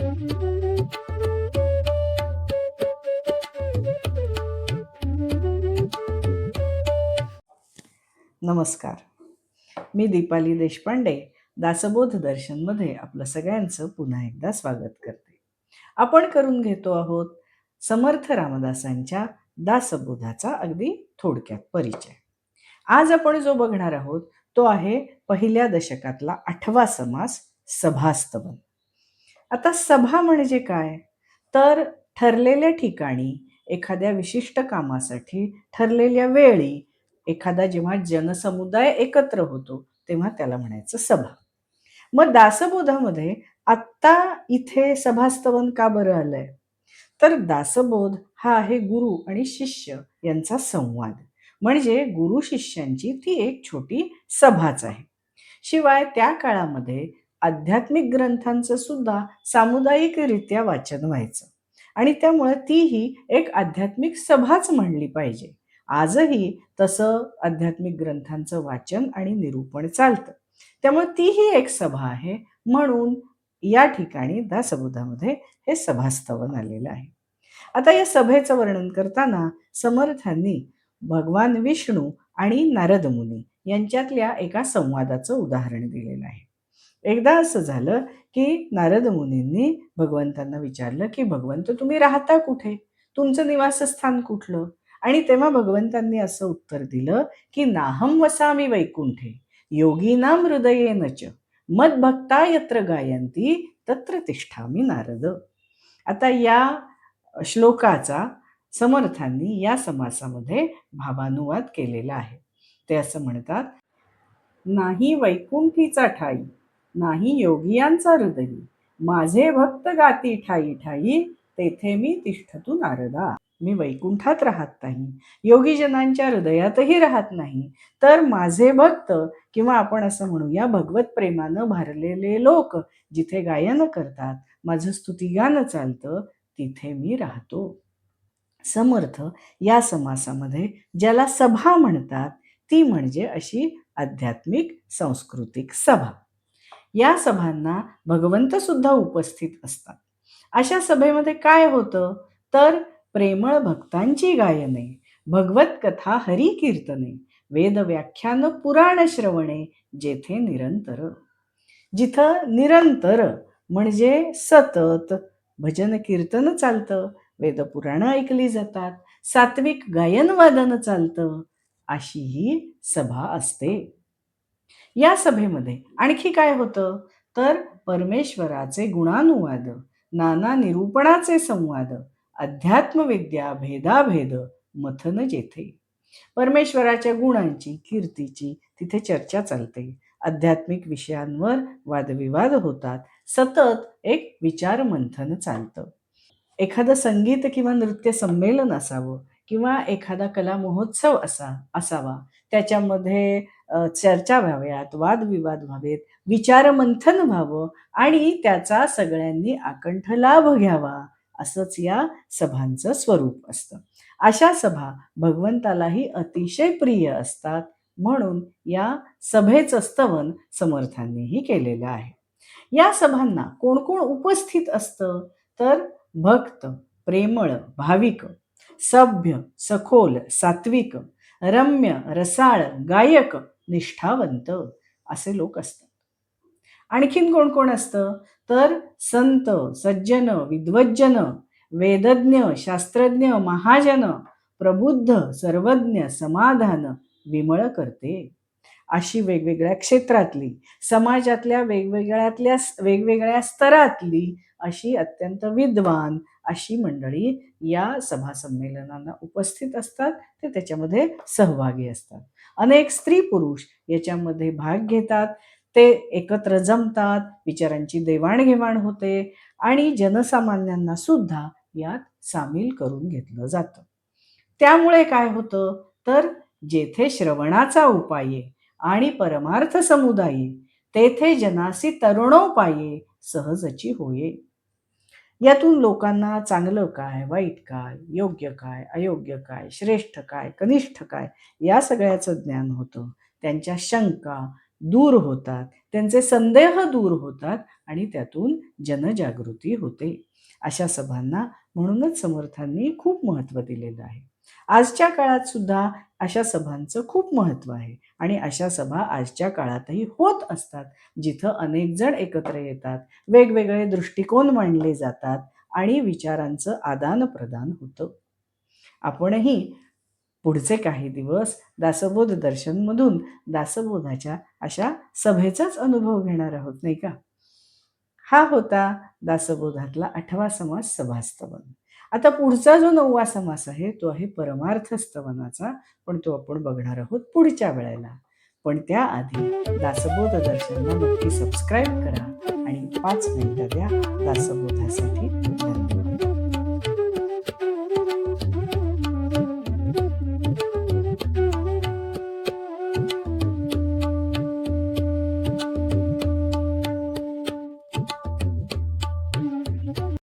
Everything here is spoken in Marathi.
नमस्कार. मी दीपाली देशपांडे दासबोध दर्शनमध्ये आपलं सगळ्यांचं पुन्हा एकदा स्वागत करते. आपण करून घेतो आहोत समर्थ रामदासांच्या दासबोधाचा अगदी थोडक्यात परिचय. आज आपण जो बघणार आहोत तो आहे पहिल्या दशकातला 8वा समास सभास्तवन. आता सभा म्हणजे काय? तर ठरलेल्या ठिकाणी एखाद्या विशिष्ट कामासाठी ठरलेल्या वेळी एखादा जेव्हा जनसमुदाय एकत्र होतो तेव्हा त्याला म्हणायचं सभा. मग दासबोधामध्ये आत्ता इथे सभास्तवन का बरं आलंय? तर दासबोध हा आहे गुरु आणि शिष्य यांचा संवाद. म्हणजे गुरु शिष्यांची ती एक छोटी सभाच आहे. शिवाय त्या काळामध्ये आध्यात्मिक ग्रंथांचं सुद्धा सामुदायिकरित्या वाचन व्हायचं आणि त्यामुळे तीही एक आध्यात्मिक सभाच म्हणली पाहिजे. आजही तसं आध्यात्मिक ग्रंथांचं वाचन आणि निरूपण चालतं. त्यामुळे तीही एक सभा आहे. म्हणून या ठिकाणी दासबोधामध्ये हे सभास्तवन आलेलं आहे. आता या सभेचं वर्णन करताना समर्थांनी भगवान विष्णू आणि नारद मुनी यांच्यातल्या एका संवादाचं उदाहरण दिलेलं आहे. एकदा असं झालं की नारद मुनींनी भगवंतांना विचारलं की भगवंत तुम्ही राहता कुठे? तुमचं निवासस्थान कुठलं? आणि तेव्हा भगवंतांनी असं उत्तर दिलं की नाहम वसामी वैकुंठे योगीनाम हृदयेन च मद्भक्ता यत्र गायंती तत्र तिष्ठामि नारद. आता या श्लोकाचा समर्थांनी या समासामध्ये भावानुवाद केलेला आहे. ते असं म्हणतात, नाही वैकुंठीचा ठाई नाही योगियांचा हृदयी माझे भक्त गाती ठाई ठाई तेथे मी तिष्ठतु नारदा. मी वैकुंठात राहत नाही, योगीजनांच्या हृदयातही राहत नाही, तर माझे भक्त किंवा आपण असं म्हणूया भगवत प्रेमानं भारलेले लोक जिथे गायन करतात, माझं स्तुतिगान चालतं, तिथे मी राहतो. समर्थ या समासामध्ये ज्याला सभा म्हणतात ती म्हणजे अशी आध्यात्मिक सांस्कृतिक सभा. या सभांना भगवंत सुद्धा उपस्थित असतात. अशा सभेमध्ये काय होतं तर प्रेमळ भक्तांची गायने, भगवत कथा हरी कीर्तने, वेद व्याख्यान पुराण श्रवणे जेथे निरंतर. जिथं निरंतर म्हणजे सतत भजन कीर्तन चालतं, वेदपुराणं ऐकली जातात, सात्विक गायन वादन चालतं, अशी ही सभा असते. या सभेमध्ये आणखी काय होतं तर परमेश्वराचे गुणानुवाद, नाना निरूपणाचे संवाद, अध्यात्मविद्या भेदाभेद मथन जेथे. परमेश्वराच्या गुणांची कीर्तीची तिथे चर्चा चालते, आध्यात्मिक विषयांवर वादविवाद होतात, सतत एक विचार मंथन चालतं. एखादं संगीत किंवा नृत्य संमेलन असावं किंवा एखादा कला महोत्सव असावा, त्याच्यामध्ये चर्चा व्हाव्यात, वादविवाद व्हावेत, विचारमंथन व्हावं आणि त्याचा सगळ्यांनी आकंठ लाभ घ्यावा, असंच या सभांचं स्वरूप असतं. अशा सभा भगवंतालाही अतिशय प्रिय असतात. म्हणून या सभेचं स्तवन समर्थांनीही केलेलं आहे. या सभांना कोण कोण उपस्थित असतं तर भक्त, प्रेमळ, भाविक, सभ्य, सखोल, सात्विक, रम्य, रसाळ, गायक, निष्ठावंत असे लोक असतात. आणखीन कोण कोण असतं तर संत, सज्जन, विद्वज्जन, वेदज्ञ, शास्त्रज्ञ, महाजन, प्रबुद्ध, सर्वज्ञ, समाधान, विमळ करते. अशी वेगवेगळ्या क्षेत्रातली, समाजातल्या वेगवेगळ्या स्तरातली अशी अत्यंत विद्वान अशी मंडळी या सभा संमेलनांना उपस्थित असतात. ते त्याच्यामध्ये सहभागी असतात. अनेक स्त्री पुरुष याच्यामध्ये भाग घेतात. ते एकत्र जमतात, विचारांची देवाणघेवाण होते आणि जनसामान्यांना सुद्धा यात सामील करून घेतलं जातं. त्यामुळे काय होतं तर जेथे श्रवणाचा उपाये आणि परमार्थ समुदाये तेथे जनासी तरुणोपाये सहजची होये. यातून लोकांना चांगलं काय, वाईट काय, योग्य काय, अयोग्य काय, श्रेष्ठ काय, कनिष्ठ काय या सगळ्याचं ज्ञान होतं. त्यांच्या शंका दूर होतात. त्यांचे संदेह दूर होतात आणि त्यातून जनजागृती होते. अशा सभांना म्हणूनच समर्थांनी खूप महत्त्व दिलेलं आहे. आजच्या काळात सुद्धा अशा सभांचं खूप महत्त्व आहे आणि अशा सभा आजच्या काळातही होत असतात, जिथं अनेक जण एकत्र येतात, वेगवेगळे दृष्टिकोन मांडले जातात आणि विचारांचं आदान-प्रदान होतं. आपणही पुढचे काही दिवस दासबोध दर्शनमधून दासबोधाच्या अशा सभेचाच अनुभव घेणार आहोत, नाही का? हा होता दासबोधातला 8वा समास सभास्तवन. आता पुढचा जो 9वा समास आहे तो आहे परमार्थ स्तवनाचा, पण तो आपण बघणार आहोत पुढच्या वेळेला. पण त्याआधी दासबोध दर्शनला नक्की सबस्क्राईब करा आणि 5 मिनिटं द्या दासबोधासाठी. धन्यवाद.